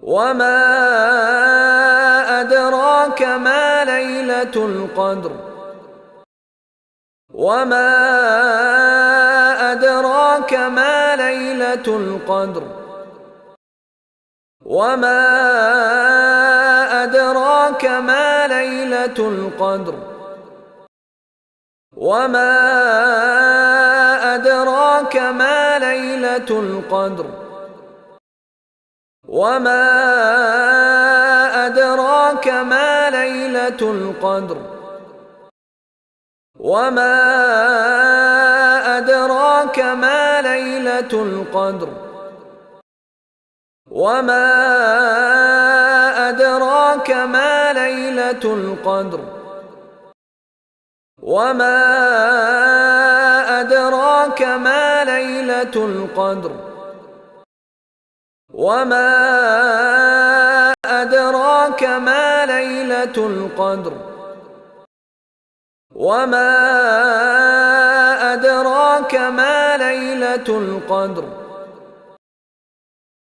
وما أدراك ما ليلة القدر وما أدراك ما ليلة القدر وما أدراك ما ليلة القدر وما أدراك ما ليلة القدر وما أدراك ما ليلة القدر وما أدراك ما ليلة القدر وما أدراك ما ليلة القدر وما أدراك ما ليلة القدر وما أدراك ما ليلة القدر وما أدراك ما ليلة القدر